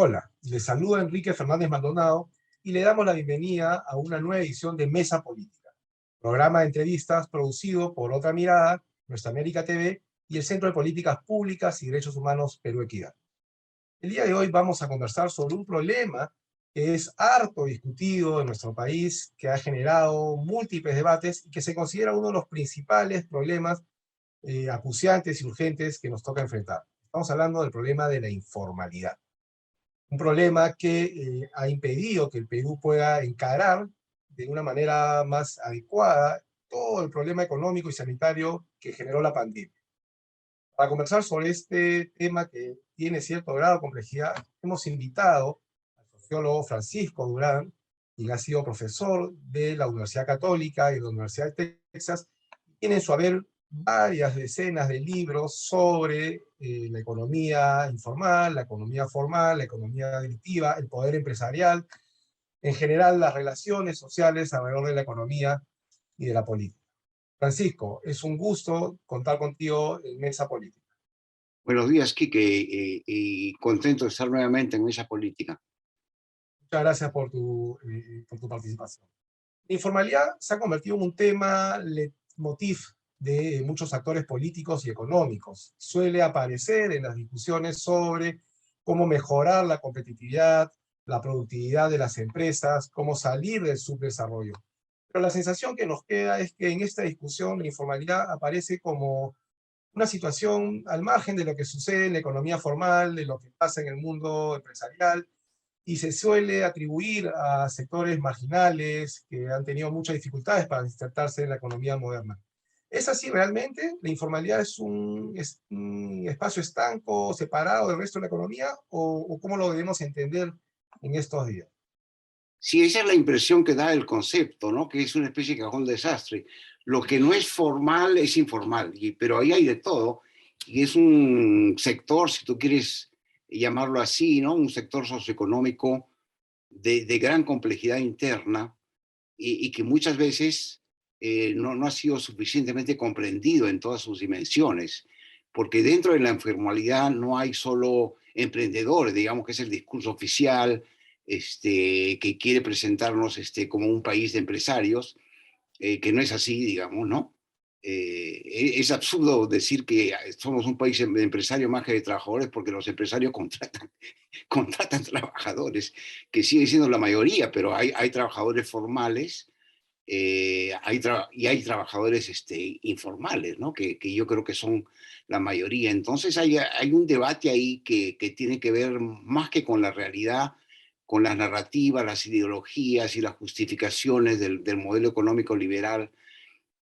Hola, le saluda Enrique Fernández Maldonado y le damos la bienvenida a una nueva edición de Mesa Política, programa de entrevistas producido por Otra Mirada, Nuestra América TV y el Centro de Políticas Públicas y Derechos Humanos Perú Equidad. El día de hoy vamos a conversar sobre un problema que es harto discutido en nuestro país, que ha generado múltiples debates y que se considera uno de los principales problemas acuciantes y urgentes que nos toca enfrentar. Estamos hablando del problema de la informalidad. Un problema que ha impedido que el Perú pueda encarar de una manera más adecuada todo el problema económico y sanitario que generó la pandemia. Para conversar sobre este tema que tiene cierto grado de complejidad, hemos invitado al sociólogo Francisco Durán, quien ha sido profesor de la Universidad Católica y de la Universidad de Texas, y tiene en su haber varias decenas de libros sobre la economía informal, la economía formal, la economía directiva, el poder empresarial, en general las relaciones sociales alrededor de la economía y de la política. Francisco, es un gusto contar contigo en Mesa Política. Buenos días, Quique, y contento de estar nuevamente en esa política. Muchas gracias por tu participación. La informalidad se ha convertido en un tema leitmotiv de muchos actores políticos y económicos. Suele aparecer en las discusiones sobre cómo mejorar la competitividad, la productividad de las empresas, cómo salir del subdesarrollo. Pero la sensación que nos queda es que en esta discusión la informalidad aparece como una situación al margen de lo que sucede en la economía formal, de lo que pasa en el mundo empresarial, y se suele atribuir a sectores marginales que han tenido muchas dificultades para insertarse en la economía moderna. ¿Es así realmente? ¿La informalidad es un espacio estanco, separado del resto de la economía? ¿O cómo lo debemos entender en estos días? Sí, esa es la impresión que da el concepto, ¿no? Que es una especie de cajón desastre. Lo que no es formal es informal, pero ahí hay de todo. Y es un sector, si tú quieres llamarlo así, ¿no? Un sector socioeconómico de gran complejidad interna y que muchas veces no ha sido suficientemente comprendido en todas sus dimensiones. Porque dentro de la informalidad no hay solo emprendedores, digamos que es el discurso oficial, que quiere presentarnos como un país de empresarios, que no es así, digamos, ¿no? Es absurdo decir que somos un país de empresarios más que de trabajadores porque los empresarios contratan trabajadores, que sigue siendo la mayoría, pero hay trabajadores formales y hay trabajadores informales, ¿no? Que yo creo que son la mayoría. Entonces hay un debate ahí que tiene que ver más que con la realidad, con las narrativas, las ideologías y las justificaciones del modelo económico liberal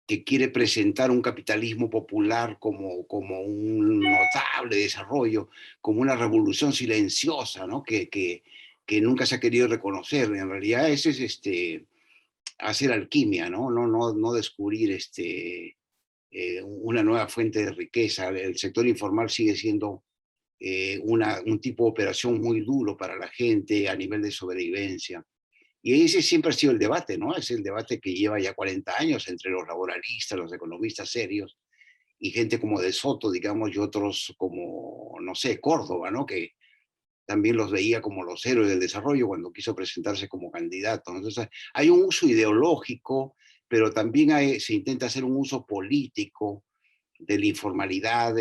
que quiere presentar un capitalismo popular como un notable desarrollo, como una revolución silenciosa, ¿no? Que nunca se ha querido reconocer. En realidad ese es hacer alquimia, ¿no? No descubrir una nueva fuente de riqueza. El sector informal sigue siendo un tipo de operación muy duro para la gente a nivel de sobrevivencia. Y ese siempre ha sido el debate, ¿no? Es el debate que lleva ya 40 años entre los laboralistas, los economistas serios y gente como De Soto, digamos, y otros como, no sé, Córdoba, ¿no? Que también los veía como los héroes del desarrollo cuando quiso presentarse como candidato. Entonces, hay un uso ideológico, pero también se intenta hacer un uso político de la informalidad,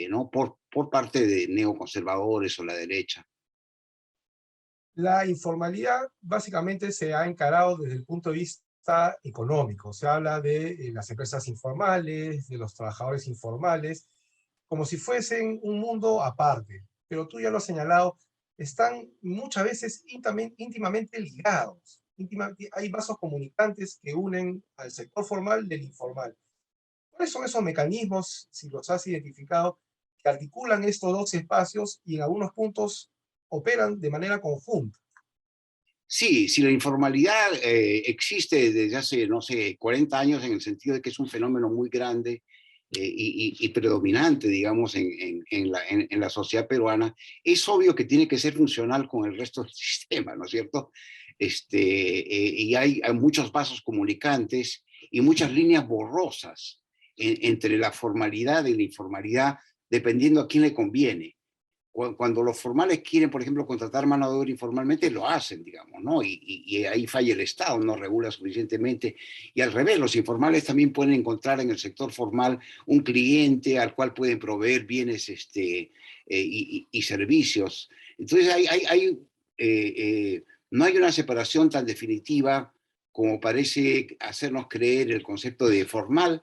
¿no? Por parte de neoconservadores o la derecha. La informalidad básicamente se ha encarado desde el punto de vista económico. Se habla de las empresas informales, de los trabajadores informales, como si fuesen un mundo aparte. Pero tú ya lo has señalado, están muchas veces íntimamente ligados. Hay vasos comunicantes que unen al sector formal del informal. ¿Cuáles son esos mecanismos, si los has identificado, que articulan estos dos espacios y en algunos puntos operan de manera conjunta? Sí, si la informalidad existe desde hace, no sé, 40 años en el sentido de que es un fenómeno muy grande y predominante, digamos, en la sociedad peruana, es obvio que tiene que ser funcional con el resto del sistema, ¿no es cierto? Y hay muchos vasos comunicantes y muchas líneas borrosas entre la formalidad y la informalidad, dependiendo a quién le conviene. cuando los formales quieren, por ejemplo, contratar mano de obra informalmente, lo hacen, digamos, ¿no? Y ahí falla el Estado, no regula suficientemente. Y al revés, los informales también pueden encontrar en el sector formal un cliente al cual pueden proveer bienes y servicios. Entonces, no hay una separación tan definitiva como parece hacernos creer el concepto de formal,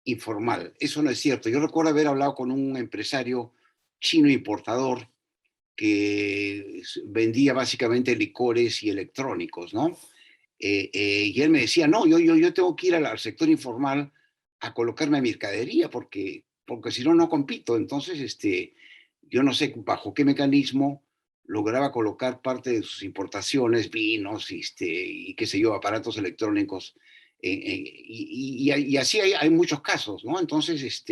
informal. Eso no es cierto. Yo recuerdo haber hablado con un empresario chino importador que vendía básicamente licores y electrónicos, ¿no? Y él me decía, no, yo tengo que ir al sector informal a colocarme mercadería porque si no, no compito. Entonces, yo no sé bajo qué mecanismo lograba colocar parte de sus importaciones, vinos, y qué sé yo, aparatos electrónicos. Y así hay muchos casos, ¿no? Entonces,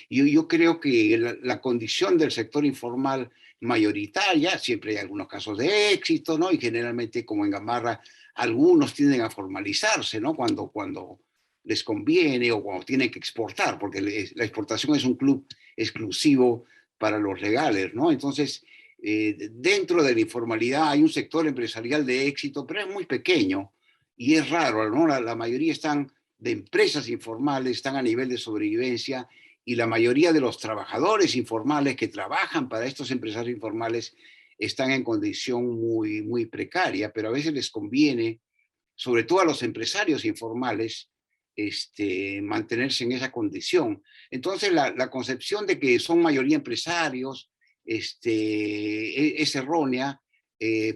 yo creo que la condición del sector informal mayoritaria, siempre hay algunos casos de éxito, ¿no? Y generalmente, como en Gamarra, algunos tienden a formalizarse, ¿no? Cuando les conviene o cuando tienen que exportar, porque la exportación es un club exclusivo para los legales, ¿no? Entonces, dentro de la informalidad hay un sector empresarial de éxito, pero es muy pequeño y es raro, ¿no? La mayoría están de empresas informales, están a nivel de sobrevivencia y la mayoría de los trabajadores informales que trabajan para estos empresarios informales están en condición muy precaria, pero a veces les conviene, sobre todo a los empresarios informales, mantenerse en esa condición. Entonces, la concepción de que son mayoría empresarios es errónea,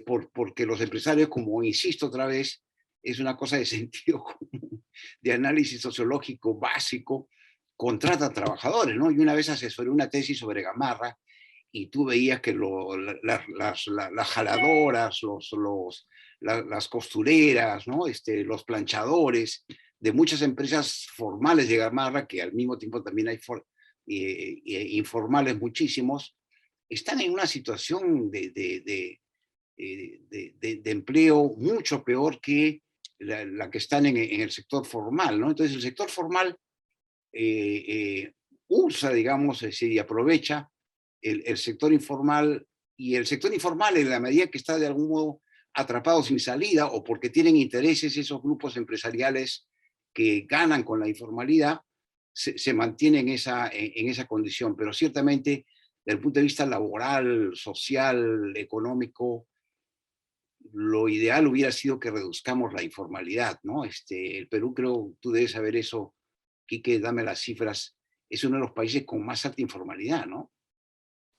porque los empresarios, como insisto otra vez, es una cosa de sentido común, de análisis sociológico básico, contrata trabajadores, ¿no? Y una vez asesoré una tesis sobre Gamarra y tú veías que las jaladoras, las costureras, ¿no? Los planchadores de muchas empresas formales de Gamarra, que al mismo tiempo también hay informales muchísimos, están en una situación de empleo mucho peor que la que están en el sector formal, ¿no? Entonces el sector formal usa, digamos, y aprovecha el sector informal, y el sector informal, en la medida que está de algún modo atrapado sin salida o porque tienen intereses esos grupos empresariales que ganan con la informalidad, se mantiene en esa condición. Pero ciertamente, desde el punto de vista laboral, social, económico, lo ideal hubiera sido que reduzcamos la informalidad, ¿no? El Perú, creo, tú debes saber eso, Quique, dame las cifras, es uno de los países con más alta informalidad, ¿no?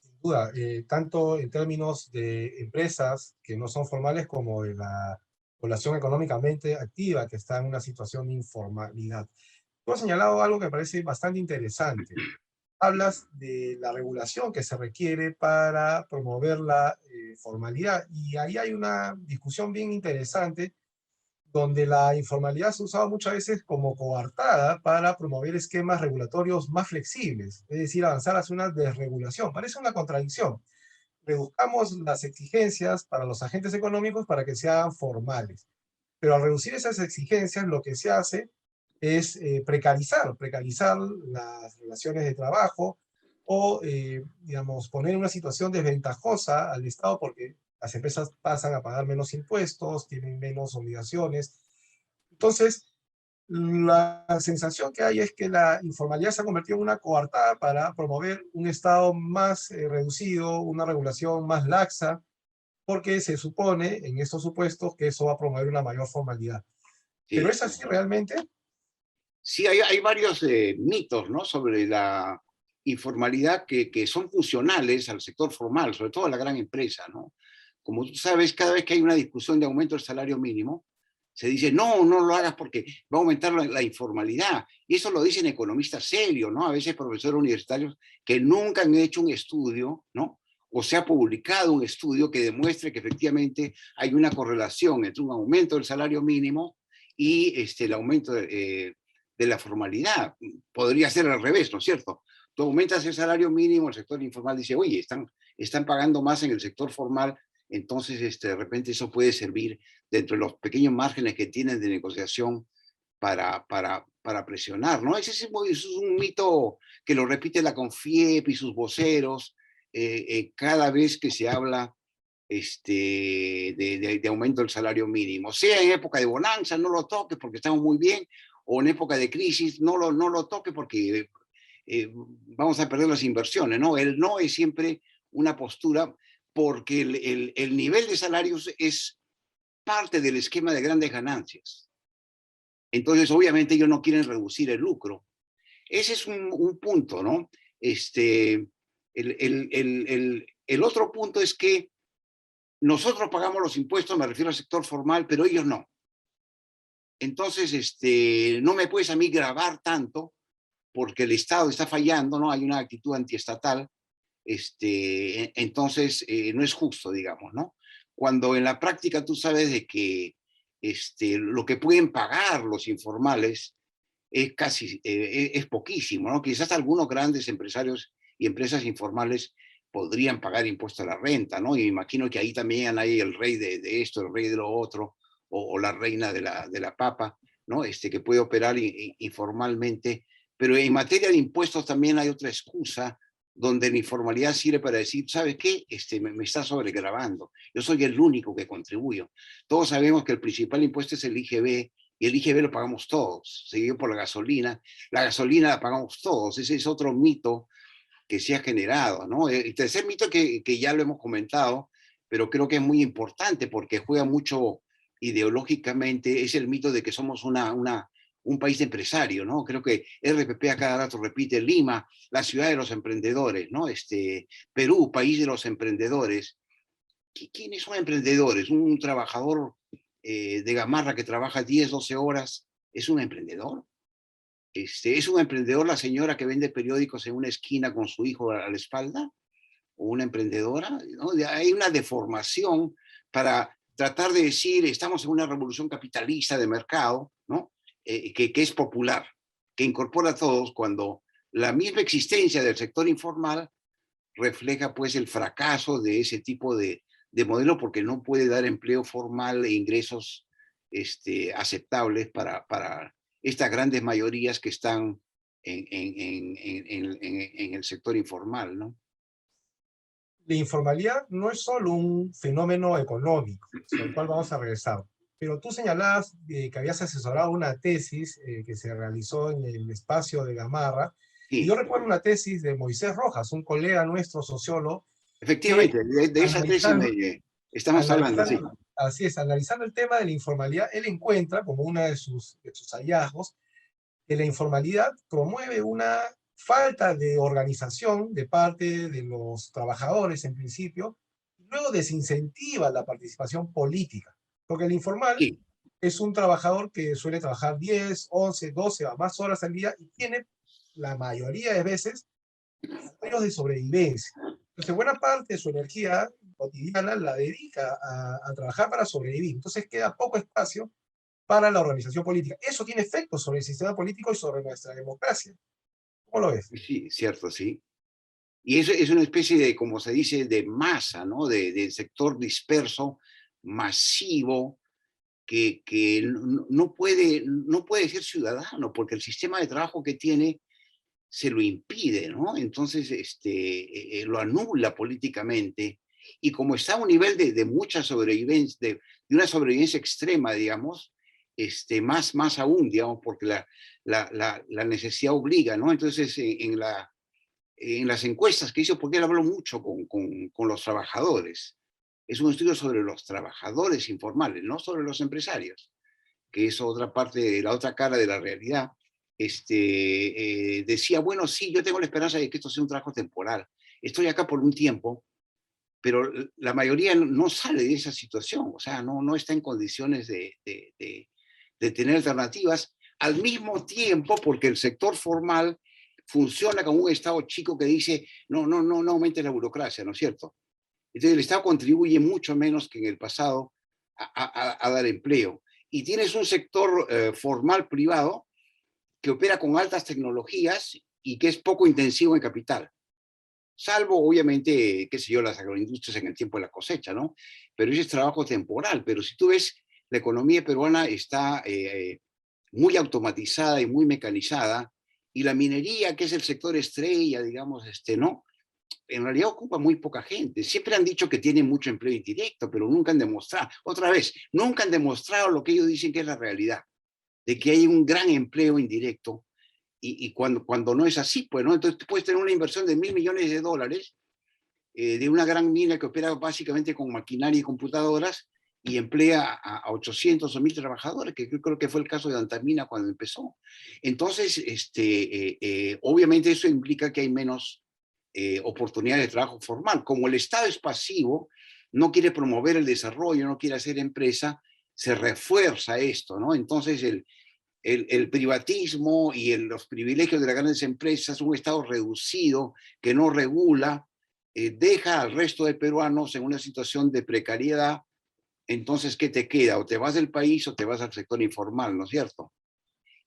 Sin duda, tanto en términos de empresas que no son formales como de la población económicamente activa que está en una situación de informalidad. Tú has señalado algo que me parece bastante interesante. Hablas de la regulación que se requiere para promover la formalidad, y ahí hay una discusión bien interesante donde la informalidad se ha usado muchas veces como coartada para promover esquemas regulatorios más flexibles, es decir, avanzar hacia una desregulación. Parece una contradicción. Reduzcamos las exigencias para los agentes económicos para que sean formales, pero al reducir esas exigencias lo que se hace es precarizar las relaciones de trabajo o, digamos, poner en una situación desventajosa al Estado porque las empresas pasan a pagar menos impuestos, tienen menos obligaciones. Entonces, la sensación que hay es que la informalidad se ha convertido en una coartada para promover un Estado más reducido, una regulación más laxa, porque se supone en estos supuestos que eso va a promover una mayor formalidad. ¿Pero Sí, es así realmente? sí hay varios mitos, ¿no? Sobre la informalidad que son funcionales al sector formal, sobre todo a la gran empresa, ¿no? Como tú sabes, cada vez que hay una discusión de aumento del salario mínimo, se dice, no, no lo hagas porque va a aumentar la informalidad. Y eso lo dicen economistas serios, ¿no? A veces profesores universitarios que nunca han hecho un estudio, ¿no? O se ha publicado un estudio que demuestre que efectivamente hay una correlación entre un aumento del salario mínimo y el aumento de la formalidad. Podría ser al revés, ¿no es cierto? Tú aumentas el salario mínimo, el sector informal dice, oye, están pagando más en el sector formal, entonces de repente eso puede servir dentro de los pequeños márgenes que tienen de negociación para presionar, ¿no? Ese es un mito que lo repite la CONFIEP y sus voceros, cada vez que se habla de aumento del salario mínimo. Sea en época de bonanza, no lo toque porque estamos muy bien, o en época de crisis, no lo toque porque vamos a perder las inversiones, ¿no? El no es siempre una postura porque el nivel de salarios es parte del esquema de grandes ganancias. Entonces, obviamente, ellos no quieren reducir el lucro. Ese es un punto, ¿no? El otro punto es que nosotros pagamos los impuestos, me refiero al sector formal, pero ellos no. Entonces, no me puedes a mí gravar tanto porque el Estado está fallando, ¿no? Hay una actitud antiestatal, entonces no es justo, digamos, ¿no? Cuando en la práctica tú sabes de que lo que pueden pagar los informales es casi, es poquísimo, ¿no? Quizás algunos grandes empresarios y empresas informales podrían pagar impuesto a la renta, ¿no? Y me imagino que ahí también hay el rey de esto, el rey de lo otro, o la reina de la papa, ¿no? Que puede operar informalmente. Pero en materia de impuestos también hay otra excusa donde la informalidad sirve para decir, ¿sabes qué? Me está sobregravando. Yo soy el único que contribuyo. Todos sabemos que el principal impuesto es el IGB, y el IGB lo pagamos todos, seguido por la gasolina. La gasolina la pagamos todos. Ese es otro mito que se ha generado, ¿no? El tercer mito que ya lo hemos comentado, pero creo que es muy importante porque juega mucho ideológicamente, es el mito de que somos un país de empresarios, ¿no? Creo que RPP a cada rato repite Lima, la ciudad de los emprendedores, ¿no? Perú, país de los emprendedores. ¿Quiénes son emprendedores? Un trabajador de gamarra que trabaja 10, 12 horas, ¿es un emprendedor? ¿Es un emprendedor la señora que vende periódicos en una esquina con su hijo a la espalda? ¿O una emprendedora? ¿No? Hay una deformación para tratar de decir, estamos en una revolución capitalista de mercado, ¿no? Que es popular, que incorpora a todos, cuando la misma existencia del sector informal refleja pues el fracaso de ese tipo de modelo porque no puede dar empleo formal e ingresos aceptables para estas grandes mayorías que están en el sector informal, ¿no? La informalidad no es solo un fenómeno económico, sobre el cual vamos a regresar, pero tú señalabas que habías asesorado una tesis que se realizó en el espacio de Gamarra, y yo Sí, recuerdo una tesis de Moisés Rojas, un colega nuestro sociólogo, que efectivamente, de esa tesis analizando, estamos hablando, sí. analizando, así es, analizando el tema de la informalidad, él encuentra como uno de sus hallazgos que la informalidad promueve una falta de organización de parte de los trabajadores en principio, y luego desincentiva la participación política, porque el informal Sí, es un trabajador que suele trabajar 10, 11, 12 o más horas al día y tiene la mayoría de veces salarios de sobrevivencia. Entonces, buena parte de su energía cotidiana la dedica a trabajar para sobrevivir. Entonces, queda poco espacio para la organización política. Eso tiene efectos sobre el sistema político y sobre nuestra democracia. ¿Cómo lo ves? sí, cierto, sí. Y eso es una especie de, como se dice, de masa, ¿no? De sector disperso, masivo, que no puede ser ciudadano, porque el sistema de trabajo que tiene se lo impide, ¿no? Entonces, lo anula políticamente, y como está a un nivel de mucha sobrevivencia, de una sobrevivencia extrema, digamos, más aún, digamos, porque la necesidad obliga, ¿no? Entonces, en las encuestas que hizo, porque él habló mucho con los trabajadores, es un estudio sobre los trabajadores informales, no sobre los empresarios, que es otra parte, de la otra cara de la realidad. Decía, bueno, sí, yo tengo la esperanza de que esto sea un trabajo temporal. Estoy acá por un tiempo, pero la mayoría no sale de esa situación, o sea, no está en condiciones de tener alternativas, al mismo tiempo porque el sector formal funciona como un Estado chico que dice, no aumente la burocracia, ¿no es cierto? Entonces el Estado contribuye mucho menos que en el pasado a dar empleo. Y tienes un sector formal privado que opera con altas tecnologías y que es poco intensivo en capital. Salvo, obviamente, qué sé yo, las agroindustrias en el tiempo de la cosecha, ¿no? Pero ese es trabajo temporal. Pero si tú ves, la economía peruana está muy automatizada y muy mecanizada, y la minería, que es el sector estrella, digamos, ¿no? en realidad ocupa muy poca gente. Siempre han dicho que tienen mucho empleo indirecto, pero nunca han demostrado, otra vez, nunca han demostrado lo que ellos dicen que es la realidad, de que hay un gran empleo indirecto, y cuando no es así, pues, ¿no? Entonces tú puedes tener una inversión de $1.000 millones, de una gran mina que opera básicamente con maquinaria y computadoras, y emplea a 800 o 1.000 trabajadores, que yo creo que fue el caso de Antamina cuando empezó. Entonces, obviamente eso implica que hay menos oportunidades de trabajo formal. Como el Estado es pasivo, no quiere promover el desarrollo, no quiere hacer empresa, se refuerza esto, ¿no? Entonces el privatismo y los privilegios de las grandes empresas, un Estado reducido que no regula, deja al resto de peruanos en una situación de precariedad. Entonces, ¿qué te queda? O te vas del país o te vas al sector informal, ¿no es cierto?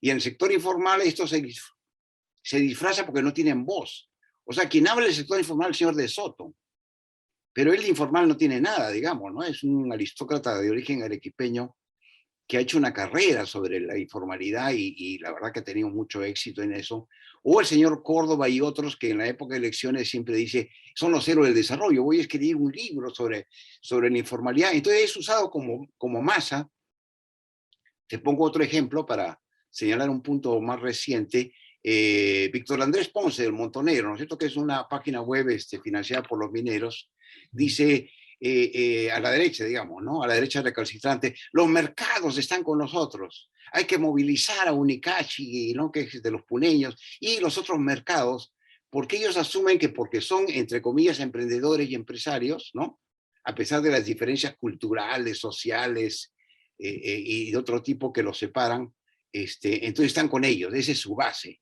Y en el sector informal esto se disfraza porque no tienen voz. O sea, quien habla del sector informal es el señor De Soto, pero él de informal no tiene nada, digamos, ¿no? Es un aristócrata de origen arequipeño que ha hecho una carrera sobre la informalidad, y la verdad que ha tenido mucho éxito en eso. O el señor Córdoba y otros que en la época de elecciones siempre dice, son los héroes del desarrollo, voy a escribir un libro sobre la informalidad. Entonces es usado como masa. Te pongo otro ejemplo para señalar un punto más reciente. Víctor Andrés Ponce del Montonero, ¿no es cierto? Que es una página web financiada por los mineros, dice a la derecha, digamos, ¿no? A la derecha recalcitrante, los mercados están con nosotros, hay que movilizar a Unicachi, ¿no? Que es de los puneños, y los otros mercados, porque ellos asumen que porque son, entre comillas, emprendedores y empresarios, ¿no? A pesar de las diferencias culturales, sociales, y de otro tipo que los separan, entonces están con ellos, esa es su base.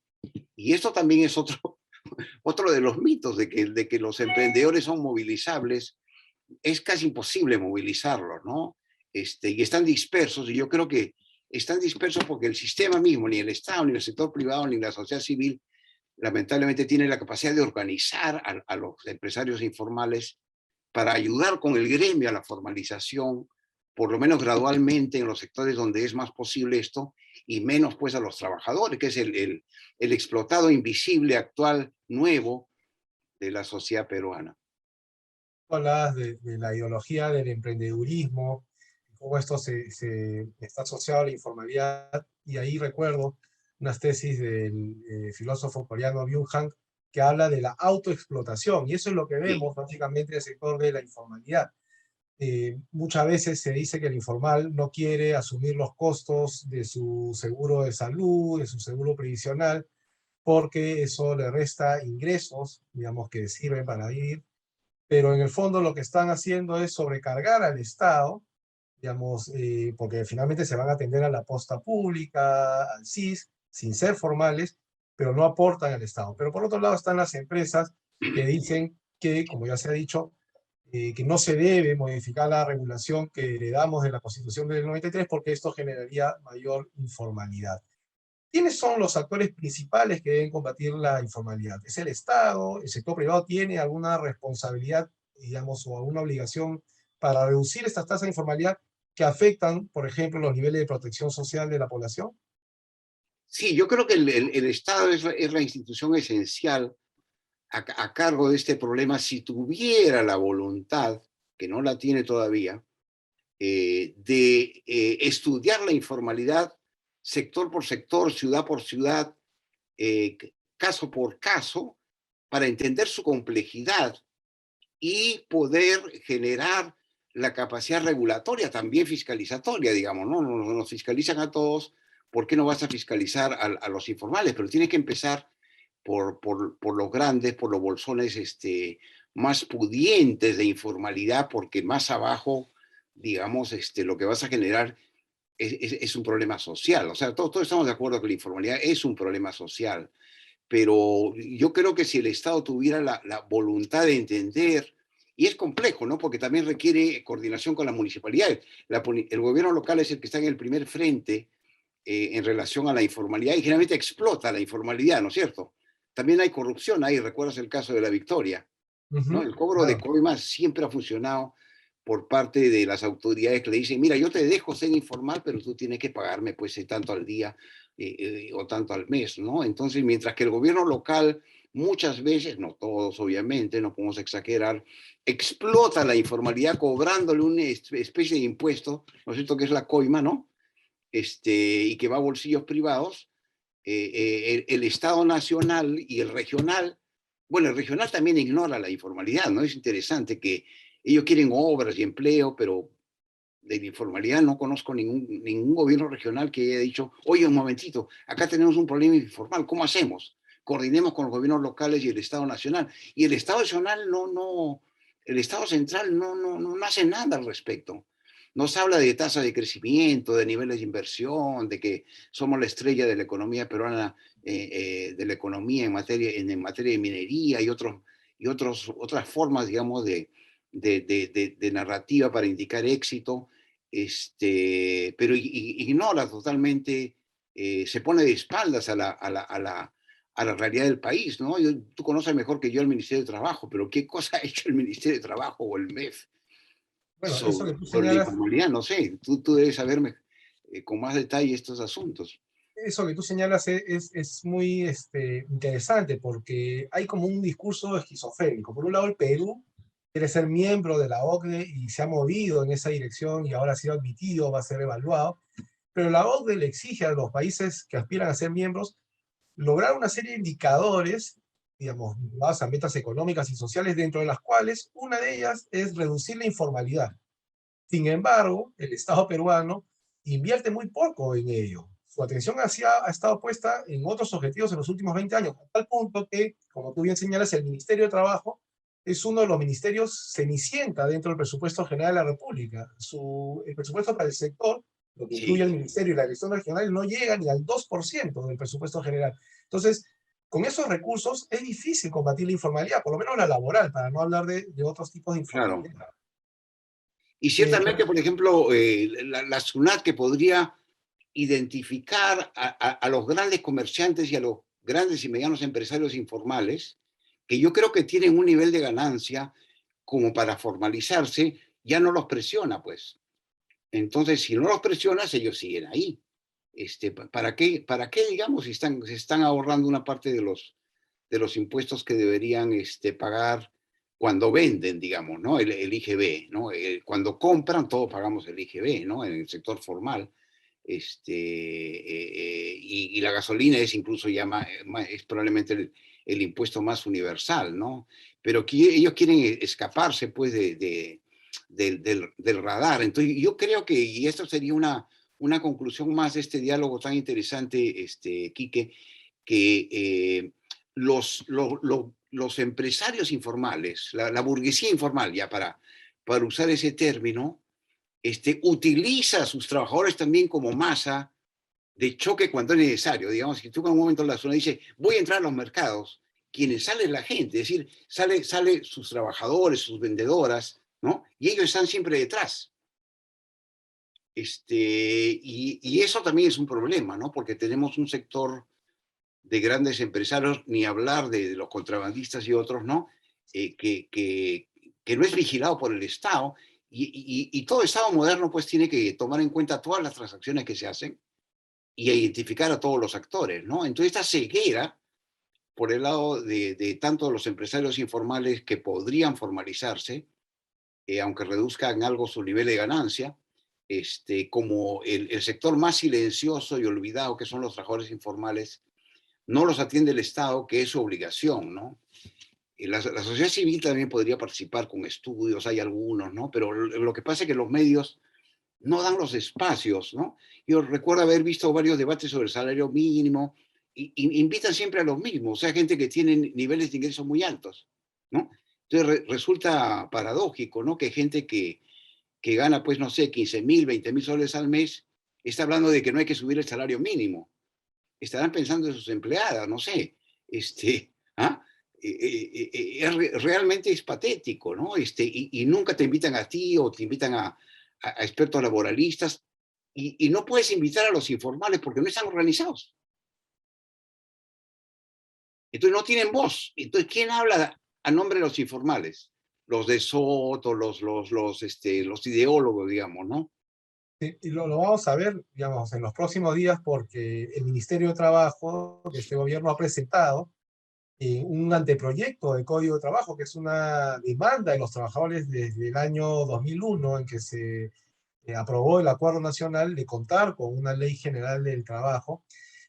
Y esto también es otro de los mitos de que los emprendedores son movilizables. Es casi imposible movilizarlos, ¿no? Y están dispersos, y yo creo que están dispersos porque el sistema mismo, ni el Estado, ni el sector privado, ni la sociedad civil, lamentablemente tiene la capacidad de organizar a los empresarios informales para ayudar con el gremio a la formalización, por lo menos gradualmente en los sectores donde es más posible esto, y menos pues a los trabajadores, que es el explotado invisible actual nuevo de la sociedad peruana. Hablas de la ideología del emprendedurismo, cómo esto está asociado a la informalidad, y ahí recuerdo unas tesis del filósofo coreano Byung-Han, que habla de la autoexplotación, y eso es lo que Sí. vemos básicamente en el sector de la informalidad. Muchas veces se dice que el informal no quiere asumir los costos de su seguro de salud, de su seguro previsional, porque eso le resta ingresos, digamos, que sirven para vivir, pero en el fondo lo que están haciendo es sobrecargar al Estado, digamos, porque finalmente se van a atender a la posta pública, al SIS, sin ser formales, pero no aportan al Estado. Pero por otro lado están las empresas que dicen que, como ya se ha dicho, que no se debe modificar la regulación que heredamos de la Constitución del 93 porque esto generaría mayor informalidad. ¿Quiénes son los actores principales que deben combatir la informalidad? ¿Es el Estado? ¿El sector privado tiene alguna responsabilidad, digamos, o alguna obligación para reducir estas tasas de informalidad que afectan, por ejemplo, los niveles de protección social de la población? Sí, yo creo que el Estado es la institución esencial a cargo de este problema, si tuviera la voluntad, que no la tiene todavía, de estudiar la informalidad sector por sector, ciudad por ciudad, eh, caso por caso, para entender su complejidad y poder generar la capacidad regulatoria, también fiscalizatoria, digamos, ¿no? Nos fiscalizan a todos, ¿por qué no vas a fiscalizar a los informales? Pero tiene que empezar por los grandes, por los bolsones más pudientes de informalidad, porque más abajo, digamos, lo que vas a generar es un problema social. O sea, todos estamos de acuerdo que la informalidad es un problema social, pero yo creo que si el Estado tuviera la voluntad de entender, y es complejo, ¿no? Porque también requiere coordinación con las municipalidades. El gobierno local es el que está en el primer frente en relación a la informalidad, y generalmente explota la informalidad, ¿no es cierto? También hay corrupción ahí, recuerdas el caso de La Victoria, ¿no? Ujú, El cobro de claro. coimas siempre ha funcionado por parte de las autoridades que le dicen, mira, yo te dejo ser informal, pero tú tienes que pagarme pues tanto al día o tanto al mes, ¿no? Entonces, mientras que el gobierno local muchas veces, no todos obviamente, no podemos exagerar, explota la informalidad cobrándole una especie de impuesto, ¿no es cierto?, que es la coima, ¿no? Y que va a bolsillos privados. El Estado nacional y el regional, bueno, el regional también ignora la informalidad, ¿no? Es interesante que ellos quieren obras y empleo, pero de la informalidad no conozco ningún gobierno regional que haya dicho, oye, un momentito, acá tenemos un problema informal, ¿cómo hacemos? Coordinemos con los gobiernos locales y el Estado nacional. Y el Estado nacional el Estado central no hace nada al respecto. Nos habla de tasa de crecimiento, de niveles de inversión, de que somos la estrella de la economía peruana, de la economía en materia de minería otras formas, digamos, de narrativa para indicar éxito, pero ignora totalmente, se pone de espaldas a la realidad del país, ¿no? Tú conoces mejor que yo el Ministerio de Trabajo, pero ¿qué cosa ha hecho el Ministerio de Trabajo o el MEF Bueno, eso que tú sobre la señalas, informalidad? No sé, tú debes saberme con más detalle estos asuntos. eso que tú señalas es muy interesante porque hay como un discurso esquizofrénico. Por un lado, el Perú quiere ser miembro de la OCDE y se ha movido en esa dirección y ahora ha sido admitido, va a ser evaluado, pero la OCDE le exige a los países que aspiran a ser miembros lograr una serie de indicadores, digamos, vinculados a metas económicas y sociales, dentro de las cuales una de ellas es reducir la informalidad. Sin embargo, el Estado peruano invierte muy poco en ello. Su atención ha estado puesta en otros objetivos en los últimos 20 años, a tal punto que, como tú bien señalas, el Ministerio de Trabajo es uno de los ministerios cenicienta dentro del presupuesto general de la República. El presupuesto para el sector, lo que incluye el Sí, ministerio y la dirección regional, no llega ni al 2% del presupuesto general. Entonces, con esos recursos es difícil combatir la informalidad, por lo menos la laboral, para no hablar de otros tipos de claro. informalidad. Y Pero ciertamente, por ejemplo, la SUNAT que podría identificar a los grandes comerciantes y a los grandes y medianos empresarios informales, que yo creo que tienen un nivel de ganancia como para formalizarse, ya no los presiona, pues. Entonces, si no los presionas, ellos siguen ahí. ¿Para qué, digamos, si se están ahorrando una parte de los impuestos que deberían pagar cuando venden, digamos, ¿no? El IGB, ¿no? Cuando compran, todos pagamos el IGB, ¿no? En el sector formal. Y la gasolina es incluso ya es probablemente el impuesto más universal, ¿no? Pero ellos quieren escaparse, pues, del radar. Entonces, yo creo que, y esto sería una conclusión más de este diálogo tan interesante, Quique, que los empresarios informales, la burguesía informal, ya para usar ese término, utiliza a sus trabajadores también como masa de choque cuando es necesario. Digamos, si tú en un momento la zona dice, voy a entrar a los mercados, quienes sale la gente, es decir, sale sus trabajadores, sus vendedoras, ¿no? Y ellos están siempre detrás. Y eso también es un problema, ¿no? Porque tenemos un sector de grandes empresarios, ni hablar de los contrabandistas y otros, ¿no? Que no es vigilado por el Estado. Y todo Estado moderno, pues, tiene que tomar en cuenta todas las transacciones que se hacen y identificar a todos los actores, ¿no? Entonces, esta ceguera, por el lado de tanto los empresarios informales que podrían formalizarse, aunque reduzcan algo su nivel de ganancia, como el sector más silencioso y olvidado, que son los trabajadores informales, no los atiende el Estado, que es su obligación, ¿no? La sociedad civil también podría participar con estudios, hay algunos, ¿no? Pero lo que pasa es que los medios no dan los espacios, ¿no? Yo recuerdo haber visto varios debates sobre el salario mínimo y invitan siempre a los mismos, o sea, gente que tiene niveles de ingresos muy altos, ¿no? Entonces resulta paradójico, ¿no? Que gente que gana, pues, no sé, 15.000, 20.000 soles al mes, está hablando de que no hay que subir el salario mínimo. Estarán pensando en sus empleadas, no sé. ¿Ah? Realmente es patético, ¿no? Y nunca te invitan a ti o te invitan a expertos laboralistas y no puedes invitar a los informales porque no están organizados. Entonces no tienen voz. Entonces, ¿quién habla a nombre de los informales? Los de Soto, los ideólogos, digamos, ¿no? y lo vamos a ver, digamos, en los próximos días porque el Ministerio de Trabajo de este gobierno ha presentado un anteproyecto de Código de Trabajo, que es una demanda de los trabajadores desde el año 2001, en que se aprobó el Acuerdo Nacional de contar con una ley general del trabajo,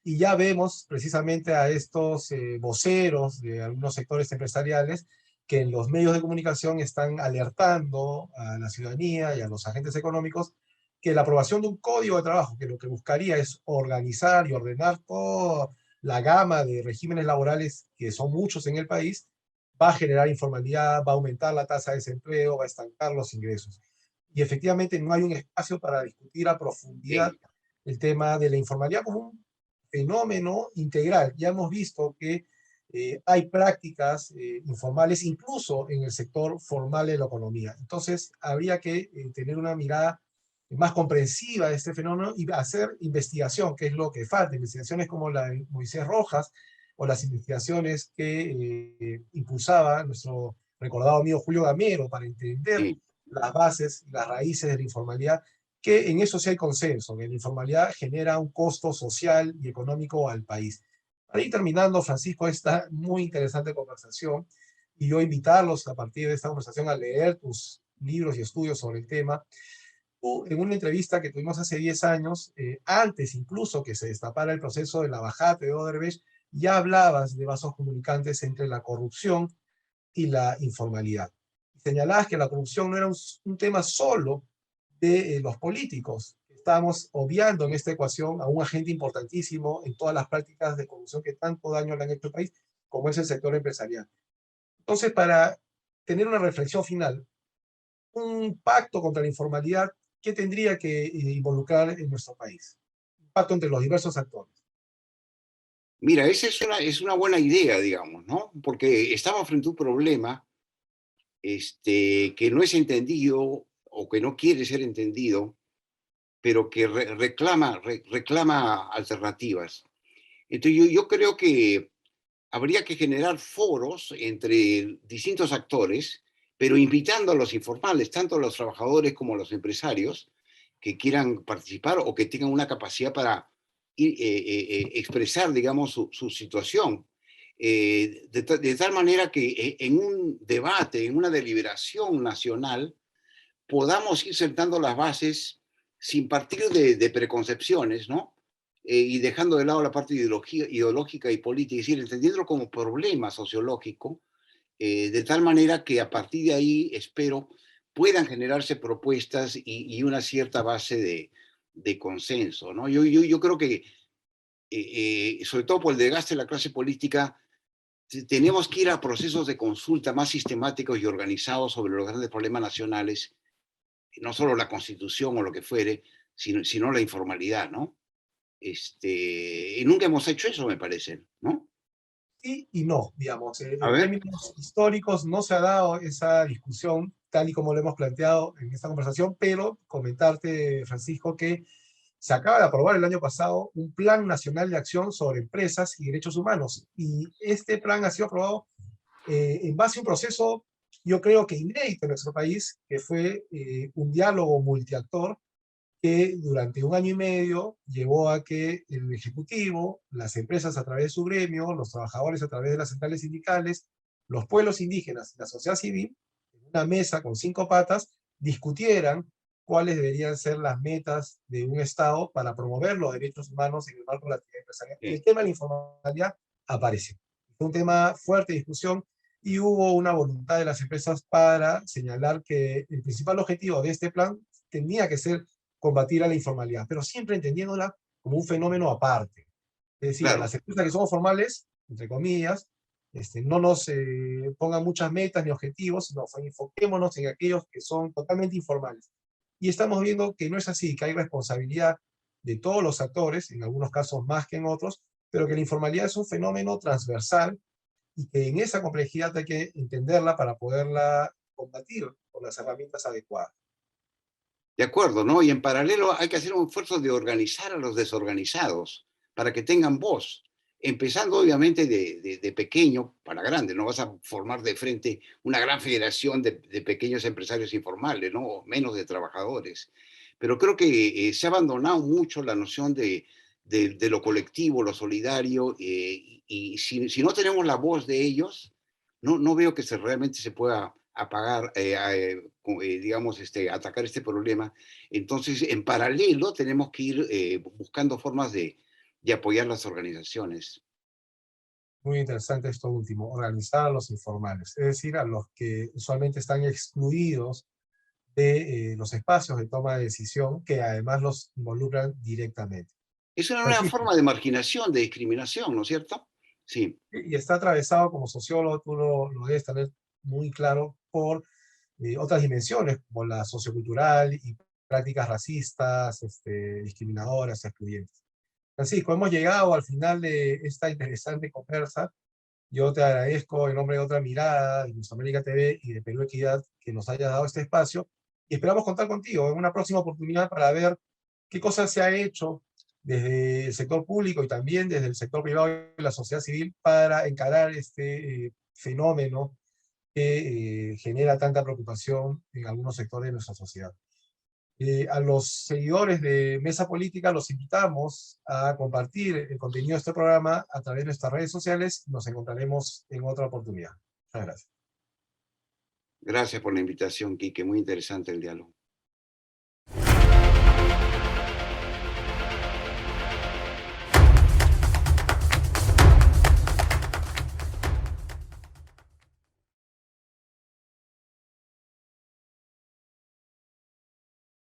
y ya vemos precisamente a estos voceros de algunos sectores empresariales que en los medios de comunicación están alertando a la ciudadanía y a los agentes económicos que la aprobación de un código de trabajo, que lo que buscaría es organizar y ordenar toda la gama de regímenes laborales, que son muchos en el país, va a generar informalidad, va a aumentar la tasa de desempleo, va a estancar los ingresos. Y efectivamente no hay un espacio para discutir a profundidad Sí, el tema de la informalidad como un fenómeno integral. Ya hemos visto que hay prácticas informales incluso en el sector formal de la economía. Entonces, habría que tener una mirada más comprensiva de este fenómeno y hacer investigación, que es lo que falta. Investigaciones como la de Moisés Rojas o las investigaciones que impulsaba nuestro recordado amigo Julio Gamero para entender sí. las bases, las raíces de la informalidad, que en eso sí hay consenso, que la informalidad genera un costo social y económico al país. Para ir terminando, Francisco, esta muy interesante conversación, y yo invitarlos a partir de esta conversación a leer tus libros y estudios sobre el tema. Tú, en una entrevista que tuvimos hace 10 años, antes incluso que se destapara el proceso de la bajada de Odebrecht, ya hablabas de vasos comunicantes entre la corrupción y la informalidad. Señalabas que la corrupción no era un tema solo de los políticos. Estamos obviando en esta ecuación a un agente importantísimo en todas las prácticas de corrupción que tanto daño le han hecho al país, como es el sector empresarial. Entonces, para tener una reflexión final, un pacto contra la informalidad, ¿qué tendría que involucrar en nuestro país? Un pacto entre los diversos actores. Mira, esa es una buena idea, digamos, ¿no? Porque estamos frente a un problema que no es entendido o que no quiere ser entendido, pero que reclama alternativas. Entonces yo creo que habría que generar foros entre distintos actores, pero invitando a los informales, tanto a los trabajadores como a los empresarios, que quieran participar o que tengan una capacidad para expresar, digamos, su situación. De tal manera que en un debate, en una deliberación nacional, podamos ir sentando las bases sin partir de preconcepciones, ¿no? Y dejando de lado la parte ideológica y política, es decir, entendiéndolo como problema sociológico, de tal manera que a partir de ahí, espero, puedan generarse propuestas y una cierta base de consenso, ¿no? Yo creo que, sobre todo por el desgaste de la clase política, tenemos que ir a procesos de consulta más sistemáticos y organizados sobre los grandes problemas nacionales, no solo la constitución o lo que fuere, sino la informalidad, ¿no? Y nunca hemos hecho eso, me parece, ¿no? Sí y no, digamos. A En ver, términos históricos no se ha dado esa discusión tal y como lo hemos planteado en esta conversación, pero comentarte, Francisco, que se acaba de aprobar el año pasado un Plan Nacional de Acción sobre Empresas y Derechos Humanos. Y este plan ha sido aprobado en base a un proceso, yo creo que inédito en nuestro país, que fue un diálogo multiactor que durante un año y medio llevó a que el Ejecutivo, las empresas a través de su gremio, los trabajadores a través de las centrales sindicales, los pueblos indígenas y la sociedad civil, en una mesa con 5 patas, discutieran cuáles deberían ser las metas de un Estado para promover los derechos humanos en el marco de la actividad empresarial. Y el tema de la informalidad aparece. Fue un tema fuerte de discusión y hubo una voluntad de las empresas para señalar que el principal objetivo de este plan tenía que ser combatir a la informalidad, pero siempre entendiéndola como un fenómeno aparte. Es decir, a claro, las empresas que somos formales, entre comillas, no nos pongan muchas metas ni objetivos, sino enfoquémonos en aquellos que son totalmente informales. Y estamos viendo que no es así, que hay responsabilidad de todos los actores, en algunos casos más que en otros, pero que la informalidad es un fenómeno transversal y que en esa complejidad hay que entenderla para poderla combatir con las herramientas adecuadas. de acuerdo, ¿no? Y en paralelo hay que hacer un esfuerzo de organizar a los desorganizados para que tengan voz, empezando obviamente de pequeño para grande. No vas a formar de frente una gran federación de pequeños empresarios informales, ¿no? O menos de trabajadores. Pero creo que se ha abandonado mucho la noción de lo colectivo, lo solidario, y si no tenemos la voz de ellos, no veo que realmente se pueda apagar, digamos, atacar este problema. Entonces, en paralelo, tenemos que ir buscando formas de apoyar las organizaciones. Muy interesante esto último, organizar a los informales, es decir, a los que usualmente están excluidos de los espacios de toma de decisión que además los involucran directamente. Es una nueva Francisco, forma de marginación, de discriminación, ¿no es cierto? Sí. y está atravesado como sociólogo, tú lo debes tener muy claro, por otras dimensiones, como la sociocultural y prácticas racistas, discriminadoras, excluyentes. Francisco, hemos llegado al final de esta interesante conversa. Yo te agradezco en nombre de Otra Mirada, de América TV y de Perú Equidad que nos hayas dado este espacio y esperamos contar contigo en una próxima oportunidad para ver qué cosas se ha hecho desde el sector público y también desde el sector privado y la sociedad civil para encarar este fenómeno que genera tanta preocupación en algunos sectores de nuestra sociedad. A los seguidores de Mesa Política los invitamos a compartir el contenido de este programa a través de nuestras redes sociales. Nos encontraremos en otra oportunidad. Muchas gracias. Gracias por la invitación, Quique. Muy interesante el diálogo.